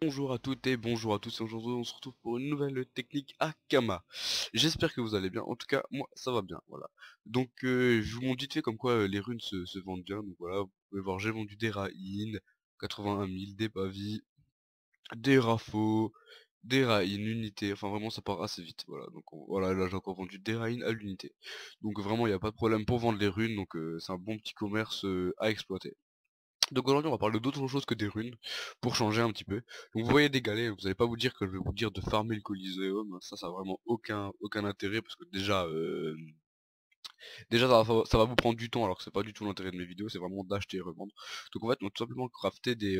Bonjour à toutes et bonjour à tous, et aujourd'hui on se retrouve pour une nouvelle technique Akama. J'espère que vous allez bien, en tout cas moi ça va bien, voilà. Donc je vous montre vite fait comme quoi les runes se vendent bien, donc voilà, vous pouvez voir j'ai vendu des Rain, 81 000, des Pavis, des Rafaux, des Rain unité, enfin vraiment ça part assez vite, voilà. Donc voilà, là j'ai encore vendu des Rain à l'unité. Donc vraiment il n'y a pas de problème pour vendre les runes, donc c'est un bon petit commerce à exploiter. Donc aujourd'hui on va parler d'autre chose que des runes, pour changer un petit peu. Donc vous voyez des galets, vous allez pas vous dire que je vais vous dire de farmer le Coliseum, ça a vraiment aucun intérêt, parce que déjà ça va vous prendre du temps, alors que c'est pas du tout l'intérêt de mes vidéos, c'est vraiment d'acheter et revendre. Donc en fait on va tout simplement crafter des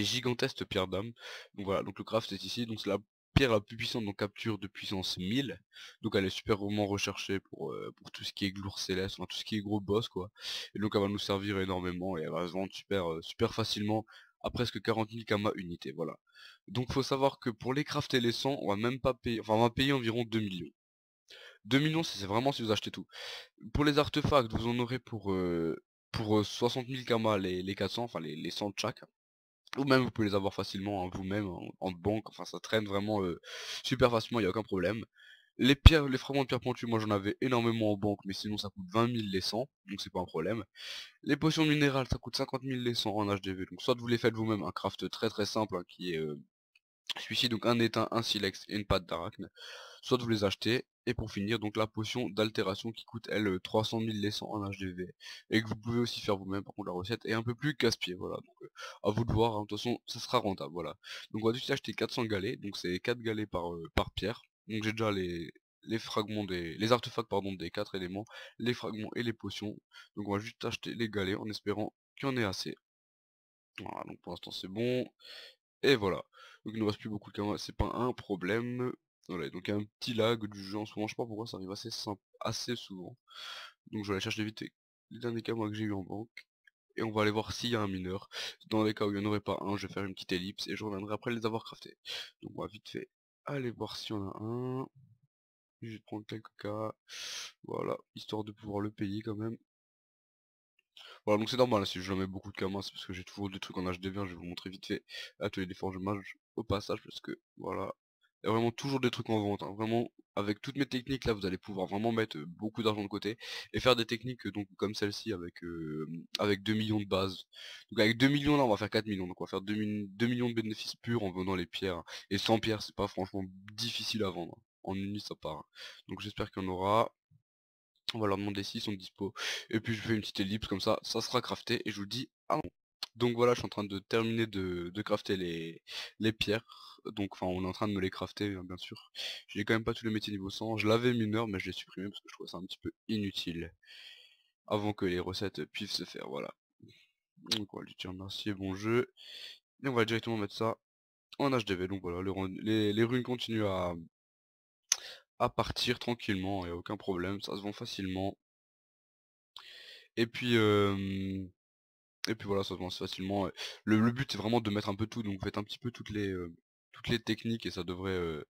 gigantesques pierres d'âme. Donc voilà, donc le craft est ici, donc c'est la pierre la plus puissante, donc capture de puissance 1000. Donc elle est super vraiment recherchée pour tout ce qui est gloire céleste, enfin tout ce qui est gros boss quoi. Et donc elle va nous servir énormément et elle va se vendre super facilement à presque 40 000 kama unité, voilà. Donc faut savoir que pour les crafter les 100, on va même pas payer, enfin on va payer environ 2 millions. 2 millions c'est vraiment si vous achetez tout. Pour les artefacts, vous en aurez pour 60 000 kama les 400, enfin les 100 de chaque. Ou même vous pouvez les avoir facilement hein, vous-même en banque, enfin ça traîne vraiment super facilement, il n'y a aucun problème. Les pierres, les fragments de pierre pointue, moi j'en avais énormément en banque, mais sinon ça coûte 20 000 les 100, donc c'est pas un problème. Les potions minérales, ça coûte 50 000 les 100 en HDV, donc soit vous les faites vous-même, un craft très simple hein, qui est celui-ci, donc un étain, un silex et une pâte d'arachne, soit vous les achetez, et pour finir, donc la potion d'altération qui coûte elle 300 000 les 100 en HDV, et que vous pouvez aussi faire vous-même, par contre la recette est un peu plus casse-pied, voilà, donc à vous de voir, hein, de toute façon ça sera rentable, voilà. Donc on va juste acheter 400 galets, donc c'est 4 galets par pierre, donc j'ai déjà les fragments les artefacts pardon des 4 éléments, les fragments et les potions, donc on va juste acheter les galets en espérant qu'il y en ait assez. Voilà, donc pour l'instant c'est bon. Et voilà. Donc il ne reste plus beaucoup de caméras, c'est pas un problème. Voilà, donc il y a un petit lag du jeu en ce moment, je sais pas pourquoi ça arrive assez simple, assez souvent. Donc je vais aller chercher vite les derniers caméras que j'ai eu en banque. Et on va aller voir s'il y a un mineur. Dans les cas où il n'y en aurait pas un, je vais faire une petite ellipse et je reviendrai après les avoir craftés. Donc on va vite fait aller voir s'il y en a un. Je vais prendre quelques cas. Voilà, histoire de pouvoir le payer quand même. Voilà, donc c'est normal, hein, si je mets beaucoup de camas, c'est parce que j'ai toujours des trucs en HDV, je vais vous montrer vite fait Atelier des forges mages au passage, parce que voilà, il y a vraiment toujours des trucs en vente, hein. Vraiment, avec toutes mes techniques là, vous allez pouvoir vraiment mettre beaucoup d'argent de côté, et faire des techniques donc comme celle-ci avec 2 millions de base. Donc avec 2 millions là, on va faire 4 millions, donc on va faire 2 millions de bénéfices purs en vendant les pierres, hein. Et 100 pierres, c'est pas franchement difficile à vendre, hein. En une nuit ça part, hein. Donc j'espère qu'il y en aura. On va leur demander s'ils sont dispo. Et puis je fais une petite ellipse comme ça sera crafté et je vous dis ah non. Donc voilà, je suis en train de terminer de crafter les pierres. Donc enfin on est en train de me les crafter bien sûr. J'ai quand même pas tous les métiers niveau 100. Je l'avais mineur mais je l'ai supprimé parce que je trouvais ça un petit peu inutile. Avant que les recettes puissent se faire, voilà. Donc on va lui dire merci et bon jeu. Et on va directement mettre ça en HDV. Donc voilà, les runes continuent à partir tranquillement, il a aucun problème, ça se vend facilement. Et puis Et puis voilà, ça se lance facilement. Le but c'est vraiment de mettre un peu tout, donc vous faites un petit peu toutes les techniques et ça devrait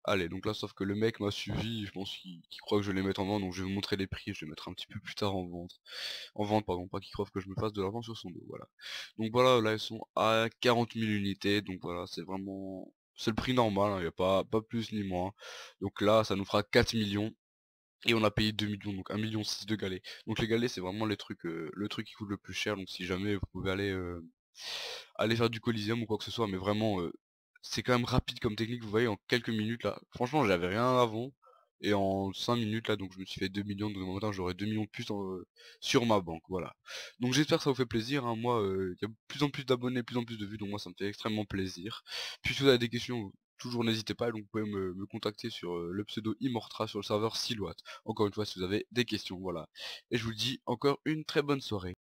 aller. Donc là, sauf que le mec m'a suivi, je pense qu'il croit que je vais les mettre en vente, donc je vais vous montrer les prix, je vais mettre un petit peu plus tard en vente. En vente, pardon, pas qu'il croit que je me fasse de l'argent sur son dos, voilà. Donc voilà, là ils sont à 40 000 unités, donc voilà, c'est vraiment... C'est le prix normal, il n'y a pas plus ni moins. Donc là, ça nous fera 4 millions. Et on a payé 2 millions, donc 1,6 million de galets. Donc les galets c'est vraiment le truc qui coûte le plus cher, donc si jamais vous pouvez aller faire du Coliseum ou quoi que ce soit, mais vraiment c'est quand même rapide comme technique, vous voyez en quelques minutes là. Franchement j'avais rien avant, et en 5 minutes là, donc je me suis fait 2 millions, donc demain matin j'aurai 2 millions de plus sur ma banque, voilà. Donc j'espère que ça vous fait plaisir, hein. Moi il y a de plus en plus d'abonnés, de plus en plus de vues, donc moi ça me fait extrêmement plaisir. Puis si vous avez des questions, toujours n'hésitez pas, donc vous pouvez me contacter sur le pseudo Immortra sur le serveur Silhouette. Encore une fois si vous avez des questions, voilà. Et je vous dis encore une très bonne soirée.